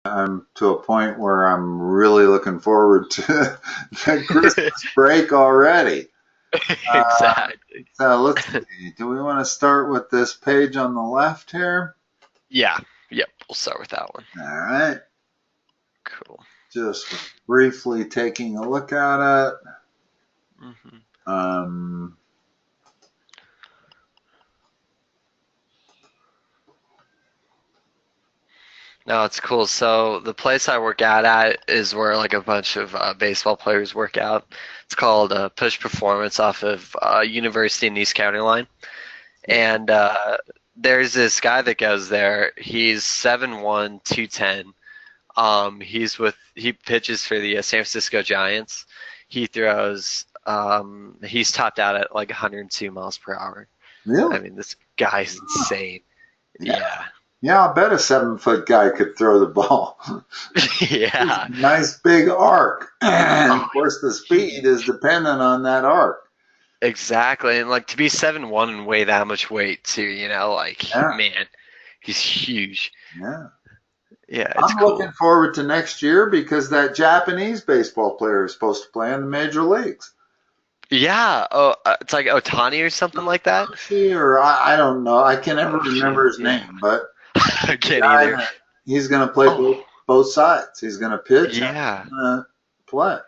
I'm to a point where I'm really looking forward to the Christmas break already. Uh, Exactly. so let's see. Do we want to start with this page on the left here? Yeah. Yep. We'll start with that one. All right. Cool. Just briefly taking a look at it. hmm Um, No, it's cool. So the place I work out at is where like a bunch of baseball players work out. It's called Push Performance off of University and East County Line. And there's this guy that goes there. He's 7'1", 210. He pitches for the San Francisco Giants. He throws he's topped out at like 102 miles per hour. I really? mean, this guy's insane. Yeah. Yeah. Yeah, I'll bet a 7 foot guy could throw the ball. Yeah. Nice big arc. And Oh, of course, the huge. speed is dependent on that arc. Exactly. And like to be 7'1" and weigh that much weight too, like Yeah. man, he's huge. Yeah. Yeah, it's I'm looking cool. forward to next year because that Japanese baseball player is supposed to play in the major leagues. Yeah. Oh, it's like Otani or something like that. Or I don't know. I can never Oh remember shit. his Yeah. name, but I the can't guy either. that he's going to play Oh, both sides. He's going to pitch and yeah. he's going to play.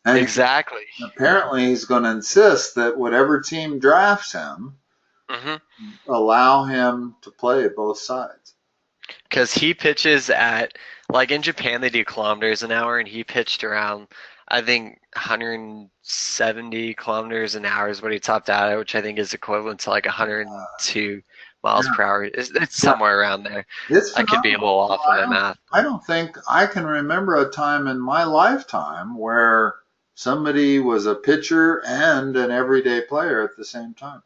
And Exactly. apparently, he's going to insist that whatever team drafts him, Mhm. allow him to play both sides. Because he pitches at, like in Japan, they do kilometers an hour, and he pitched around, I think, 170 kilometers an hour is what he topped out at, which I think is equivalent to like 102 miles Yeah, per hour. It's yeah, somewhere around there. it's I could be a little phenomenal. off on my math, I but don't think I can remember a time in my lifetime where somebody was a pitcher and an everyday player at the same time.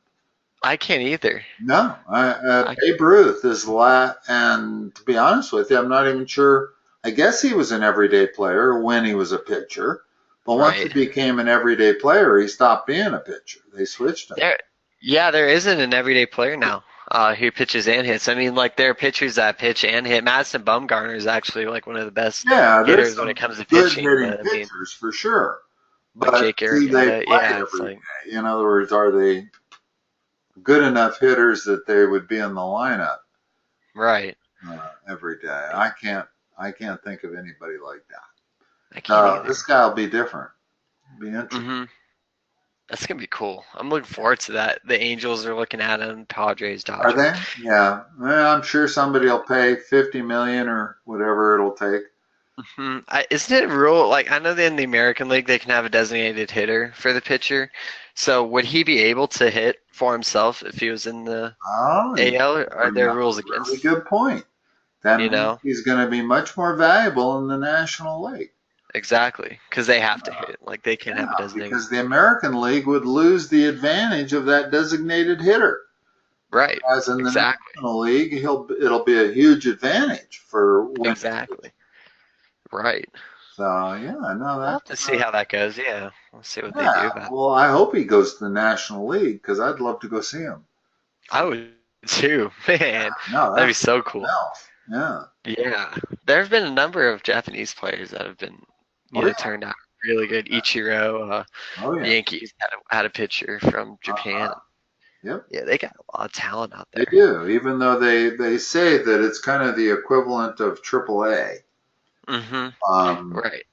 I can't either. No, I, Babe Ruth is the last, and to be honest with you, I'm not even sure. I guess he was an everyday player when he was a pitcher, but once he right. became an everyday player, he stopped being a pitcher. They switched him. There, yeah, there isn't an everyday player now who pitches and hits. I mean, like there are pitchers that pitch and hit. Madison Bumgarner is actually like one of the best Yeah, there's hitters when it some comes to good pitching. hitting But I mean, pitchers for sure, like but Jake do they Arrieta, play yeah, it's every like day? In other words, are they good enough hitters that they would be in the lineup right. every day? I can't think of anybody like that. I can't either. This guy will be different. Be interesting. hmm That's gonna be cool. I'm looking forward to that. The Angels are looking at him. Padres, Are Dodgers. they? Yeah. Well, I'm sure somebody will pay 50 million or whatever it'll take. Isn't it rule like I know that in the American League they can have a designated hitter for the pitcher. So would he be able to hit for himself if he was in the Oh, you AL? Or are bring there up rules a really against? good point. That You means know he's going to be much more valuable in the National League. exactly because they have to hit. Like they can't have a Yeah, designated. because the American League would lose the advantage of that designated hitter. Right. As in the Exactly. National League, it'll be a huge advantage for when. Exactly. Right. So yeah, no, We'll that have to see how that goes. Yeah. We'll see what they do yeah. about it. Well, I hope he goes to the National League because I'd love to go see him. I would too. Man, No, that'd be that's so something cool. else. Yeah. Yeah, there have been a number of Japanese players that have been, Oh yeah. turned out really good. Ichiro, Oh the yeah. Yankees had a pitcher from Japan. Uh-huh. Yep. Yeah, they got a lot of talent out They there. do, even though they say that it's kind of the equivalent of AAA. hmm Um, Right.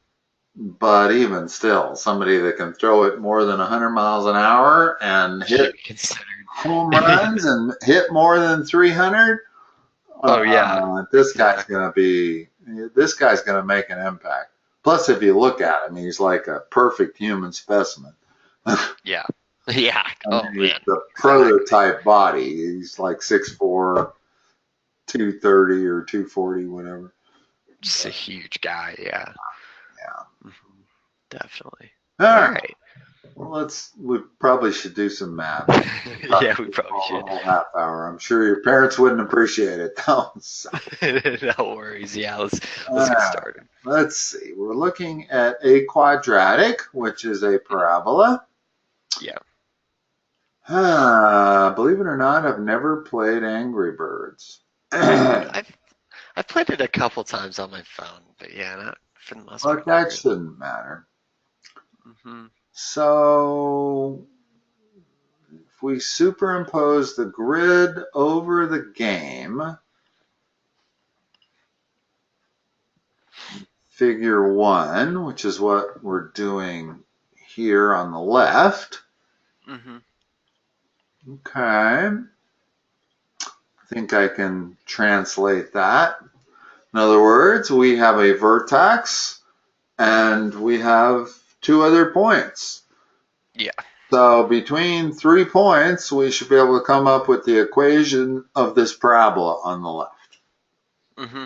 but even still, somebody that can throw it more than 100 miles an hour and hit Should be considered. home runs and hit more than 300, Oh yeah, this guy's exactly. gonna be this guy's gonna make an impact. Plus, if you look at him, he's like a perfect human specimen. I Yeah. Yeah. mean, Oh he's man. the Exactly. prototype body. He's like 6'4", 230 or 240, whatever. Just a huge guy. Yeah. Yeah. hmm Definitely. All All right. right. Well, we probably should do some math. Talk Yeah, to we you probably all should. the whole half hour. I'm sure your parents wouldn't appreciate it though. So, No worries. Yeah, let's get uh, started. let's see. We're looking at a quadratic, which is a parabola. Yeah. Believe it or not, I've never played Angry Birds. I've I've played it a couple times on my phone, but yeah, not for the most But part, not that really. shouldn't matter. Hmm. So if we superimpose the grid over the game, figure 1, which is what we're doing here on the left. Hmm. Okay, I think I can translate that. In other words, we have a vertex and we have two other points. Yeah. So between 3 points, we should be able to come up with the equation of this parabola on the left. Hmm.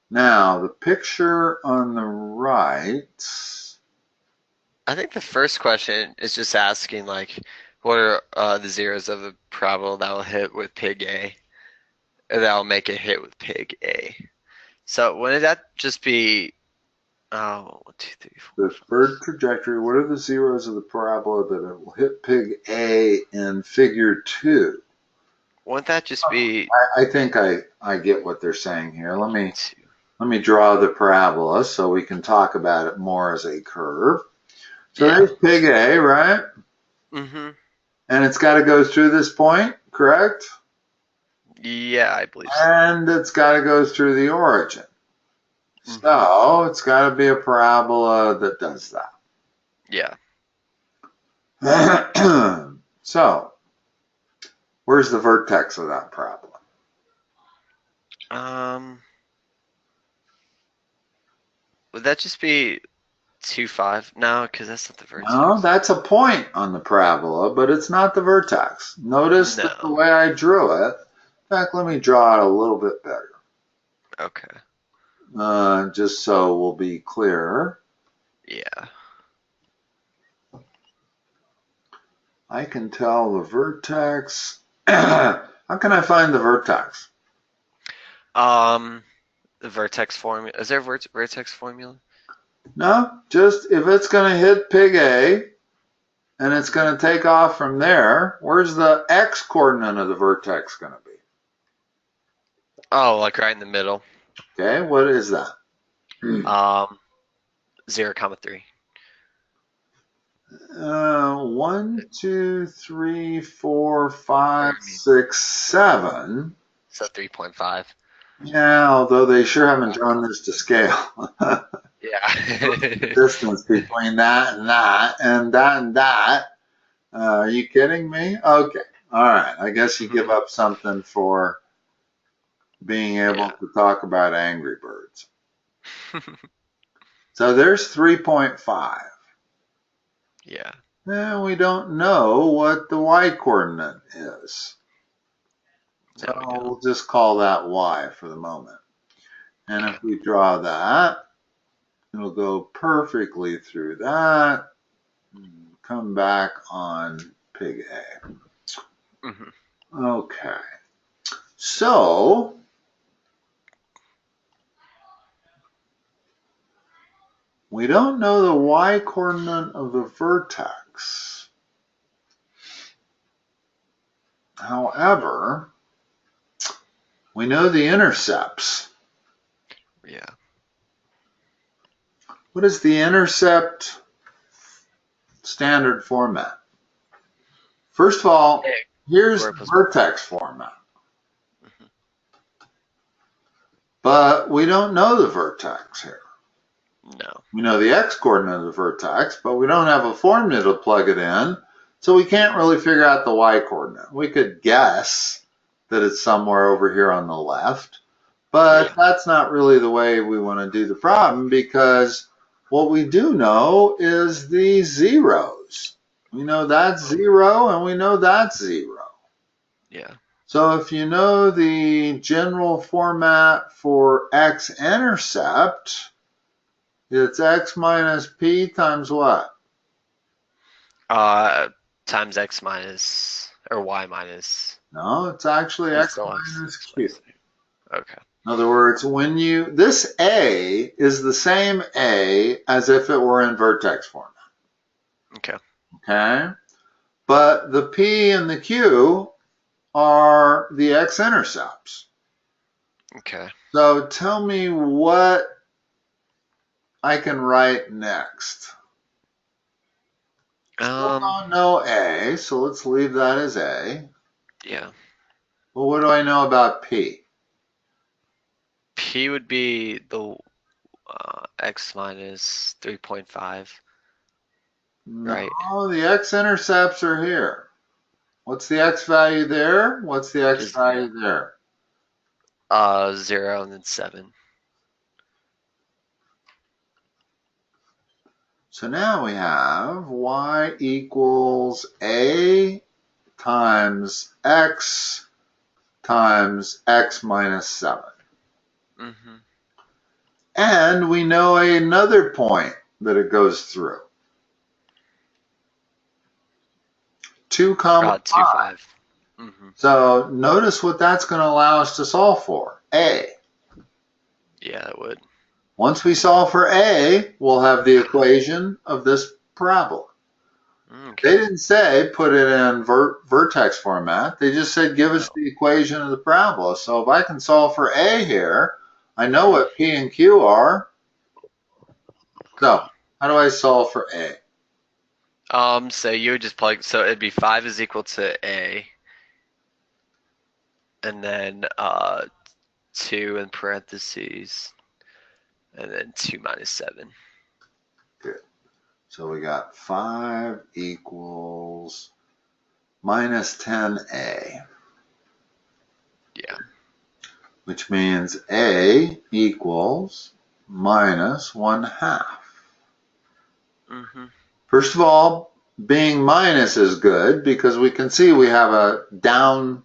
Now, the picture on the right, I think the first question is just asking like, what are the zeros of the parabola that will hit with pig A, or that will make it hit with pig A? So wouldn't that just be 1, 2, 3, 4, the 5, third trajectory, what are the zeros of the parabola that it will hit pig A in figure 2? wouldn't that just be I think I get what they're saying here. two? Let me draw the parabola so we can talk about it more as a curve. So Yeah. there's pig A, right? Mm-hmm. And it's got to go through this point, correct? Yeah, I believe so. And it's got to go through the origin. Mm-hmm. So it's got to be a parabola that does Yeah. that. So where's the vertex of that parabola? Um, would that just be 2, 5? No, because that's not the No, vertex. that's a point on the parabola, but it's not the vertex. Notice that the No. way I drew it, in fact, let me draw it a little bit better, Okay. just so we'll be clear. Yeah. I can tell the vertex. How can I find the vertex? Um, the vertex formula. Is there a vertex formula? No, just if it's going to hit pig A and it's going to take off from there, where's the x coordinate of the vertex going to be? Oh, like right in the middle. Okay, what is that? Um, 0, 3. 1, 2, 3, 4, Or 5, I mean, 6, 7. so 3.5. Yeah, although they sure haven't drawn this to scale. What's the Yeah. distance between that and that and that and that? Are you kidding me? Okay. All right. I guess you give up something for being able Yeah. to talk about Angry Birds. So there's 3.5. Yeah. And we don't know what the y coordinate is. No, So we don't. we'll just call that y for the moment. And Okay. if we draw that, it'll go perfectly through that and come back on pig A. Hmm. Okay. So we don't know the y coordinate of the vertex. However, we know the intercepts. Yeah. What is the intercept standard format? First of all, Hey, here's square the plus. vertex format, Mhm. but we don't know the vertex here. No. We know the x coordinate of the vertex, but we don't have a formula to plug it in, so we can't really figure out the y coordinate. We could guess that it's somewhere over here on the left, but Yeah. that's not really the way we want to do the problem because what we do know is the zeros. We know that's 0 and we know that's 0. Yeah. So if you know the general format for X-Intercept, it's X minus P times what? Uh, times x minus or y minus. No, it's actually It's X still minus x Q. minus. Okay. In other words, this A is the same A as if it were in vertex format. Okay. Okay? But the P and the Q are the X-intercepts. Okay. So tell me what I can write next. Still Um, don't know A, so let's leave that as A. yeah. Well, what do I know about P? P would be the x minus 3.5, No, right? the X-intercepts are here. What's the X value there? What's the X Just value there? 0 and then 7. So now we have Y equals A times X minus 7. Mm-hmm. And we know another point that it goes through. 2 comma 2, 5. 5. Mm-hmm. So notice what that's going to allow us to solve for. A. Yeah, it would. Once we solve for A, we'll have the equation of this parabola. They Okay. didn't say put it in vertex format. They just said give us No. the equation of the parabola. So if I can solve for A here, I know Mm-hmm. what P and Q are. Cool. So how do I solve for A? So you would just plug, so it'd be 5 is equal to A, and then 2 in parentheses, and then 2 minus 7. Good. So we got 5 equals minus 10A, Yeah. which means A equals minus 1/2. Mm-hmm. First of all, being minus is good because we can see we have a down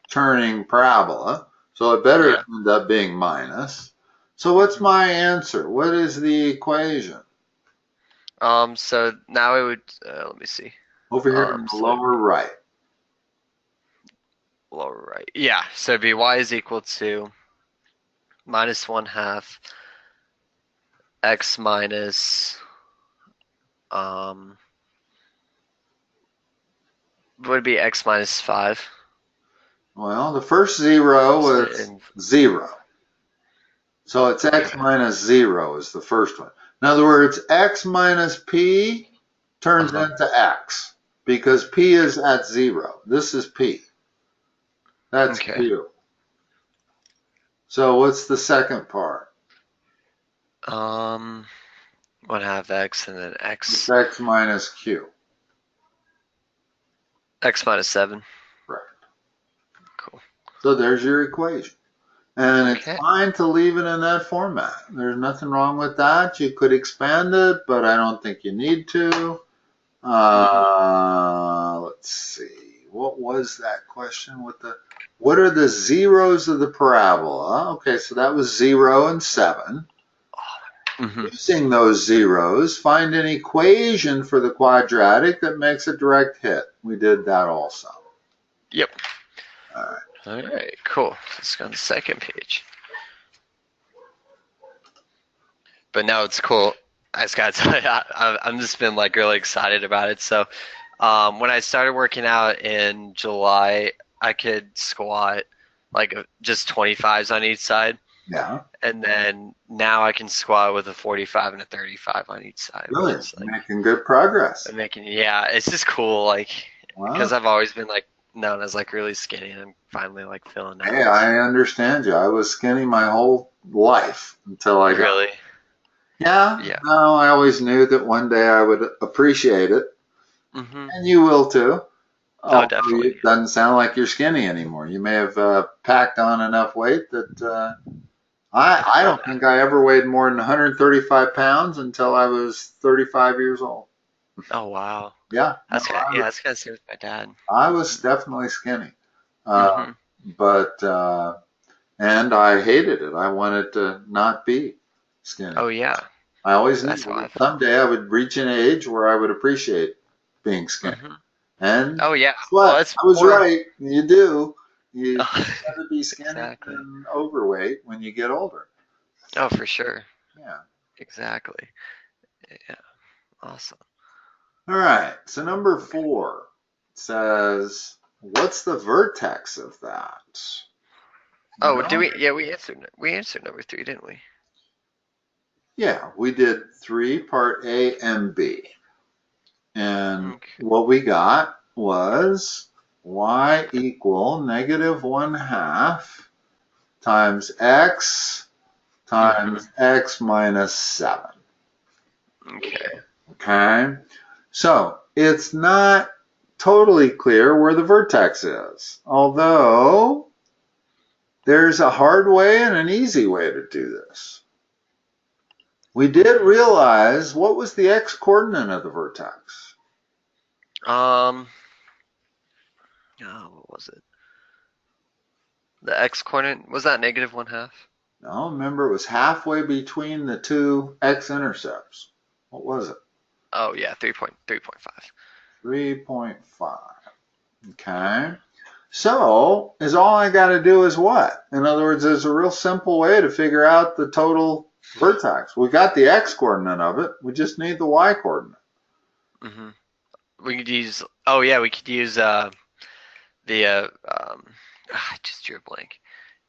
turning parabola, so it better Yeah. end up being minus. So what's Mm-hmm. my answer? What is the equation? So now it would, let me see. Over here in the So it'd lower be right. lower right. Yeah. So it'd be y is equal to minus 1/2 x minus, um, would be x minus 5. Well, the first zero So was 0. So it's x okay. minus 0 is the first one. In other words, x minus p turns Uh-huh. into x because p is at 0. This is p. That's Okay. q. So what's the second part? Um, 1/2 x and then It's x, x minus q. x minus 7. Right. Cool. So there's your equation. And it's Okay. fine to leave it in that format. There's nothing wrong with that. You could expand it, but I don't think you need to. Mm-hmm. Let's see. What was that question with the, what are the zeros of the parabola? Okay, so that was 0 and 7. Mm-hmm. Using those zeros, find an equation for the quadratic that makes a direct hit. We did that also. Yep. All right. All right. Cool. Let's go on the second page. But no, it's cool. I just gotta tell you, I'm just been like really excited about it. So, when I started working out in July, I could squat like just 25s on each side, Yeah, and then now I can squat with a 45 and a 35 on each side, which really is like making good progress. making, yeah, it's just cool, like because Wow. I've always been like known as like really skinny, and I'm finally like feeling Hey, nice. I understand you. I was skinny my whole life until I got. Really, Yeah, yeah. no, I always knew that one day I would appreciate it, Mhm. and you will too. Oh, Although definitely. it doesn't sound like you're skinny anymore. You may have packed on enough weight that I don't think I ever weighed more than 135 pounds until I was 35 years old. Oh wow. Yeah, no, That's kind of, yeah, that's kind of same with my dad. I was Mhm. definitely skinny. Mhm. But and I hated it. I wanted to not be skinny. Oh yeah. I always knew That's how I that felt. someday I would reach an age where I would appreciate being skinny. Mhm. And Oh yeah. guess Well, what? it's I was more. right. You do. You'd rather be skinny Exactly. than overweight when you get older. Oh, for sure. Yeah. Exactly. Yeah. Awesome. All right. So number 4 says, what's the vertex of that? Oh, do No? we? Yeah, we answered number 3, didn't we? Yeah, we did 3, part A and B. And Okay. what we got was y equal negative 1/2 times x times x minus 7. Okay. Okay? So it's not totally clear where the vertex is, although there's a hard way and an easy way to do this. We did realize what was the x coordinate of the vertex? Oh, what was it? The x coordinate was that negative 1/2? No, remember it was halfway between the two x-intercepts. What was it? Oh yeah, 3.5. 3.5. Okay. So, is all I got to do is what? In other words, there's a real simple way to figure out the total vertex. We got the x coordinate of it. We just need the y coordinate. Mm-hmm. We could use. Oh yeah, we could use I just drew a blank.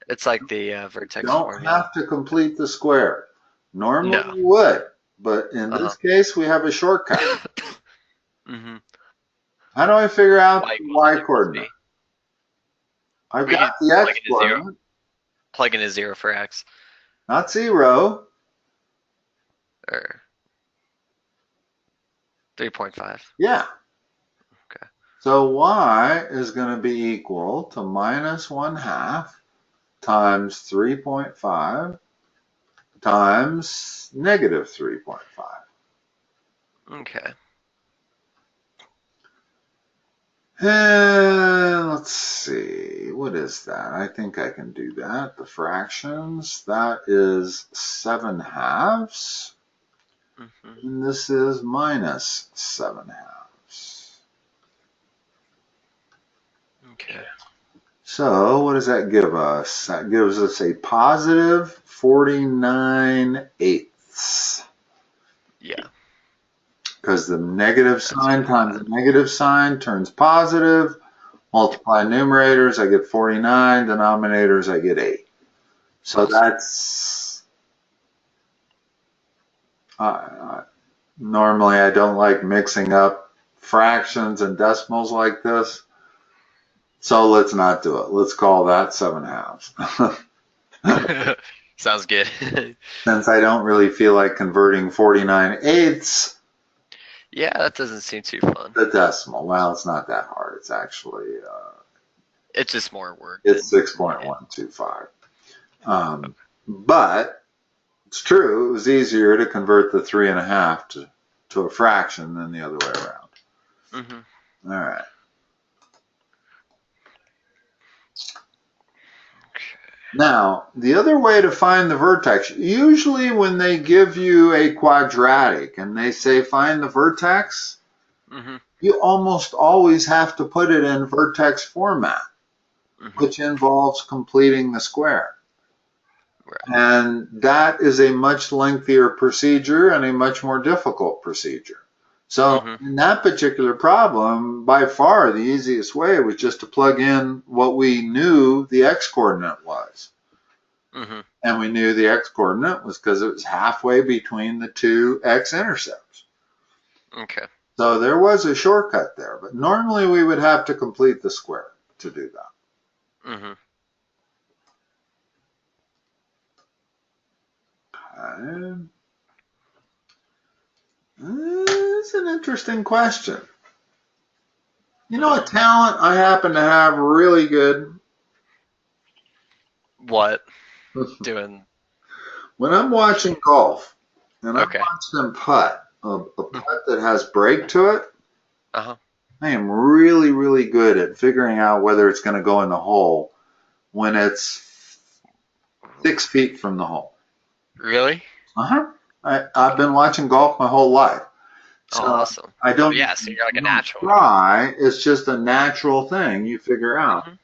It's like the vertex Don't formula. have to complete the square. Normally No. you would, but in this case we have a shortcut. Mm-hmm. How do I figure out Y the equals y M plus B. coordinate? I've We got could the plug x in a 0. coordinate, Plug in a 0 for x. not 0. Or 3.5. Yeah. Okay. So y is going to be equal to minus 1/2 times 3.5 times negative 3.5. Okay. And let's see, what is that? I think I can do that. The fractions, that is 7/2. Mm-hmm. And this is minus 7/2. Okay. So what does that give us? That gives us a positive 49/8. Yeah. Because the negative That's sign pretty times bad. the negative sign turns positive. Multiply numerators, I get 49. Denominators, I get 8. So Awesome. that's, normally I don't like mixing up fractions and decimals like this. So let's not do it. Let's call that 7/2. Sounds good. Since I don't really feel like converting 49/8 Yeah, that doesn't seem too fun. to decimal. Well, it's not that hard. It's actually, It's just more work it's than. Yeah. 6.125. But it's true, it was easier to convert the 3.5 to a fraction than the other way around. Mm-hmm. All right. Okay. Now, the other way to find the vertex, usually when they give you a quadratic and they say find the vertex, Mm-hmm. you almost always have to put it in vertex format, Mm-hmm. which involves completing the square. Right. And that is a much lengthier procedure and a much more difficult procedure. So Mm-hmm. in that particular problem, by far the easiest way was just to plug in what we knew the x-coordinate was. Mm-hmm. And we knew the x-coordinate was because it was halfway between the two x-intercepts. Okay. So there was a shortcut there, but normally we would have to complete the square to do that. Mm-hmm. Okay. It's an interesting question. You know, a talent I happen to have really good. What? Doing. When I'm watching golf and I'm Okay. watching them putt, a Mm-hmm. putt that has break to it, Uh-huh. I am really, really good at figuring out whether it's going to go in the hole when it's 6 feet from the hole. Really? Uh-huh. I've been watching golf my whole life. Oh, So awesome. I Oh, don't, yeah, so you're like a don't natural at it. try. It's just a natural thing you figure out. Mm-hmm.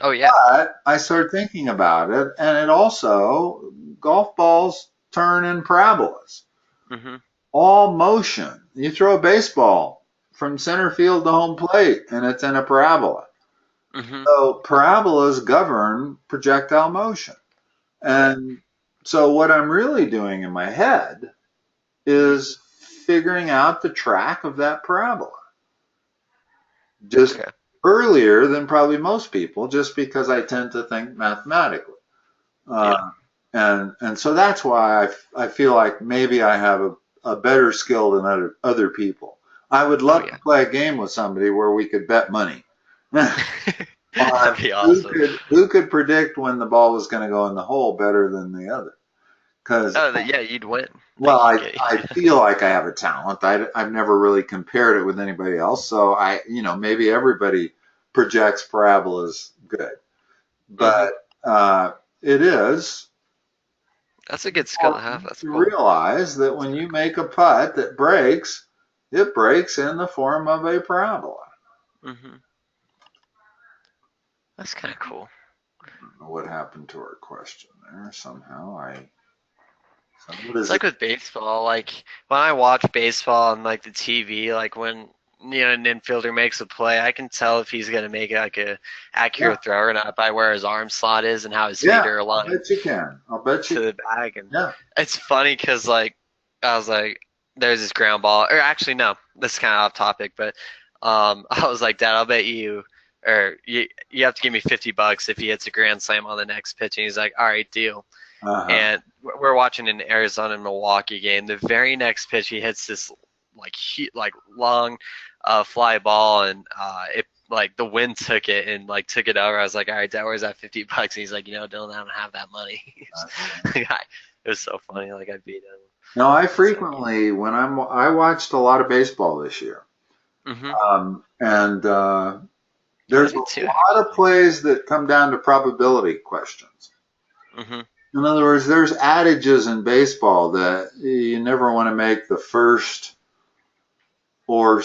Oh, yeah. But I started thinking about it, and it also, golf balls turn in parabolas. Mm-hmm. All motion. You throw a baseball from center field to home plate, and it's in a parabola. Mhm. So parabolas govern projectile motion. Right. And so what I'm really doing in my head is figuring out the track of that parabola. Just Okay. earlier than probably most people, just because I tend to think mathematically. Yeah. And so that's why I feel like maybe I have a better skill than other people. I would Oh love to yeah. play a game with somebody where we could bet money That'd on be awesome. who could predict when the ball was going to go in the hole better than the other. Because Oh, yeah, you'd win. well, Like you I get. feel like I have a talent. I've never really compared it with anybody else, so maybe everybody projects parabolas good, Mhm. but it is That's a good skill to have. important That's to cool. realize that That's when really you cool. make a putt that breaks, it breaks in the form of a parabola. Mhm. That's kind of cool. I don't know what happened to our question there. Somehow what It's is it? like with baseball. Like when I watch baseball on like the TV, like when an infielder makes a play, I can tell if he's gonna make like a Yeah, accurate throw or not by where his arm slot is and how his yeah, feet are I'll aligned bet you can. I'll bet you to can. the bag. And Yeah. it's funny because like I was like, there's this ground ball, or actually no, this is kind of off topic, but I was like, Dad, I'll bet you. Or you have to give me $50 if he hits a grand slam on the next pitch. And he's like, all right, deal. Uh-huh. And we're watching an Arizona Milwaukee game. The very next pitch, he hits this like long fly ball, and it like the wind took it and like took it over. I was like, all right, Dad, where's that $50? And he's like, Dylan, I don't have that money. It was so funny. Like I beat him. No, I So, frequently I watched a lot of baseball this year, mm-hmm. and I there's a did too, lot of actually. plays that come down to probability questions. Mm-hmm. In other words, there's adages in baseball that you never want to make the first or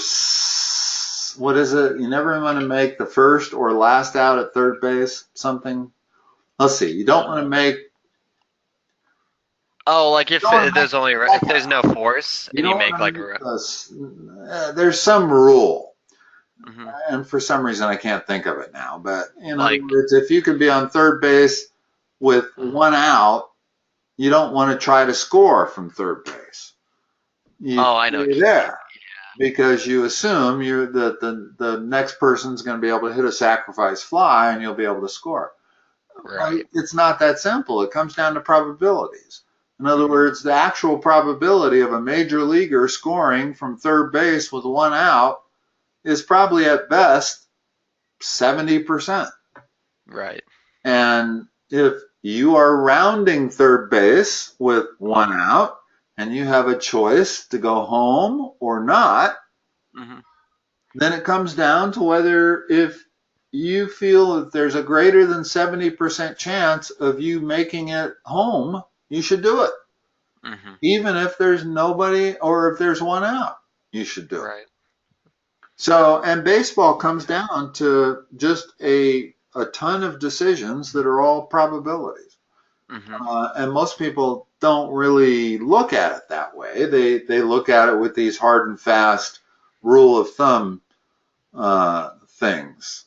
what is it? You never want to make the first or last out at third base. Something. Let's see. You don't want to make. Oh, like You don't want to make there's only the if second there's no out. force You and you don't make want to like make a. there's some rule, Mm-hmm. and for some reason I can't think of it now. But in other Like. words, if you could be on third base with Uh-huh. one out, you don't want to try to score from third base. You Oh, I know stay what you mean. there because you assume that the next person's going to be able to hit a sacrifice fly and you'll be able to score. Well, Right. it's not that simple. It comes down to probabilities. In other Mm-hmm. words, the actual probability of a major leaguer scoring from third base with one out is probably at best 70%. Right. And if you are rounding third base with one out and you have a choice to go home or not, Mm-hmm. then it comes down to whether if you feel that there's a greater than 70% chance of you making it home, you should do it. Mm-hmm. Even if there's nobody or if there's one out, you should do it. Right. So, and baseball comes down to just a ton of decisions that are all probabilities. Mm-hmm. And most people don't really look at it that way. They look at it with these hard and fast rule of thumb things.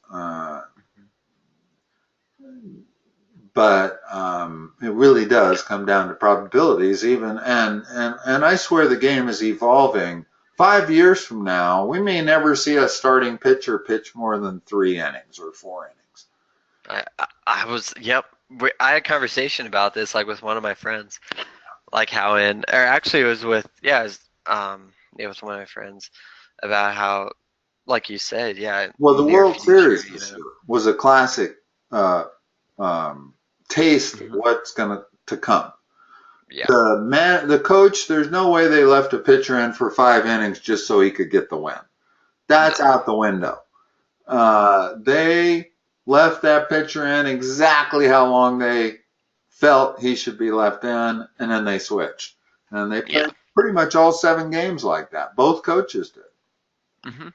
But it really does come down to probabilities even and I swear the game is evolving. 5 years from now we may never see a starting pitcher pitch more than 3 innings or 4 innings. I was yep. I had a conversation about this like with one of my friends, like how or actually it was with it was one of my friends about how like you said Well, the near World future Series this year was a classic uh, taste of hmm what's going to come. yeah The coach, there's no way they left a pitcher in for 5 innings just so he could get the win. That's no out the window. They left that pitcher in exactly how long they felt he should be left in, and then they switched. And they yeah played pretty much all 7 games like that. Both coaches did. hmm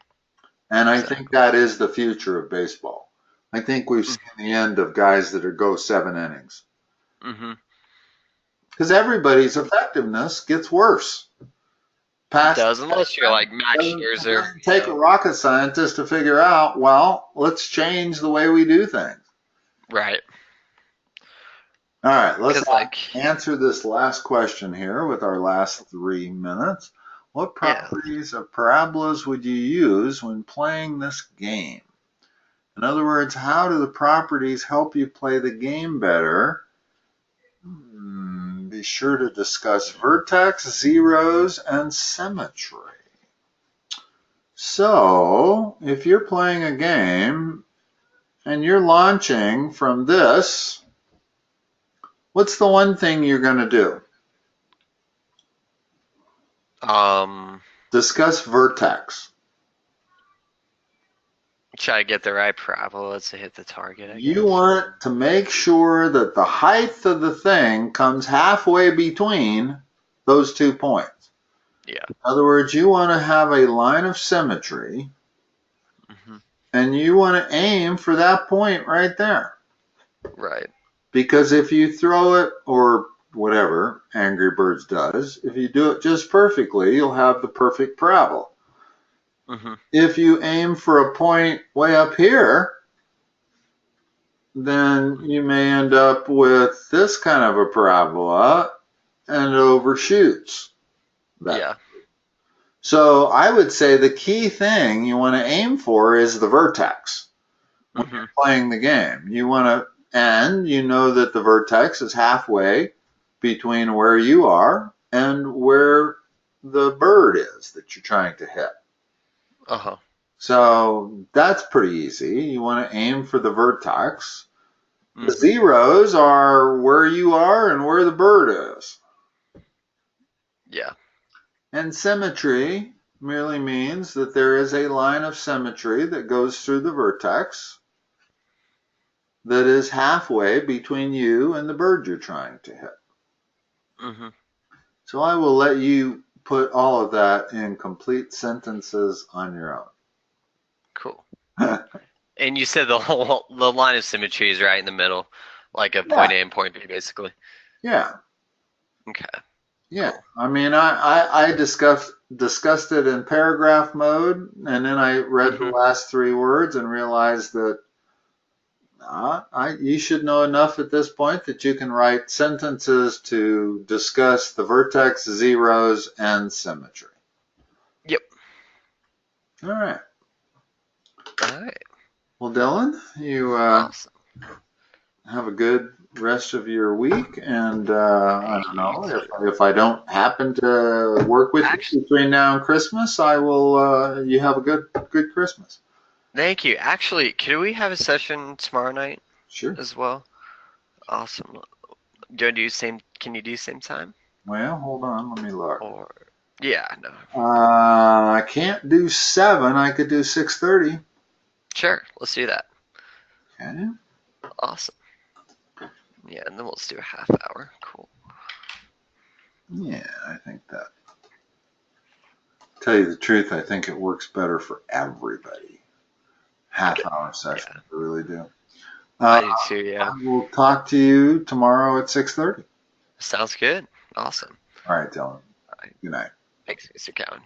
And I think exactly that is the future of baseball. I think we've seen hmm the end of guys that are go 7 innings hmm because everybody's effectiveness gets worse. It does, unless you're like Max Doesn't Scherzer. take a rocket scientist to figure out, well, let's change the way we do things. Right. All right, let's Because, like, answer this last question here with our last 3 minutes. What yeah. properties of parabolas would you use when playing this game? In other words, how do the properties help you play the game better? Be sure to discuss vertex, zeros, and symmetry. So, if you're playing a game and you're launching from this, what's the one thing you're going to do? Discuss vertex. Try to get the right parabola to hit the target, I guess. You want to make sure that the height of the thing comes halfway between those 2 points. Yeah. In other words, you want to have a line of symmetry, and you want to aim for that point right there. Right. Because if you throw it, or whatever Angry Birds does, if you do it just perfectly, you'll have the perfect parabola. If you aim for a point way up here, then you may end up with this kind of a parabola, and it overshoots that. Yeah. So I would say the key thing you want to aim for is the vertex when you're playing the game. You want to, and you know that the vertex is halfway between where you are and where the bird is that you're trying to hit. So that's pretty easy. You want to aim for the vertex. The zeros are where you are and where the bird is. Yeah. And symmetry merely means that there is a line of symmetry that goes through the vertex that is halfway between you and the bird you're trying to hit. So I will let you put all of that in complete sentences on your own. Cool. And you said the line of symmetry is right in the middle, like a point A and point B, basically. Yeah. Okay. Yeah. Cool. I mean, I discussed it in paragraph mode, and then I read the last 3 words and realized that you should know enough at this point that you can write sentences to discuss the vertex, zeros, and symmetry. Yep. All right. All right. Well, Dylan, you awesome. Have a good rest of your week, and I don't know if I don't happen to work with you between now and Christmas, I will. You have a good Christmas. Thank you. Actually, could we have a session tomorrow night? Sure. As well. Awesome. Do you do same? Can you do same time? Well, hold on. Let me look. Or yeah, no. I can't do 7. I could do 6:30. Sure. Let's do that. Okay. Awesome. Yeah, and then we'll just do a half hour. Cool. Yeah, I think that. Tell you the truth, I think it works better for everybody. Half-hour session, I really do. I do too, yeah. I will talk to you tomorrow at 6:30. Sounds good. Awesome. All right, Dylan. Good night. Thanks, Mr. Cowan.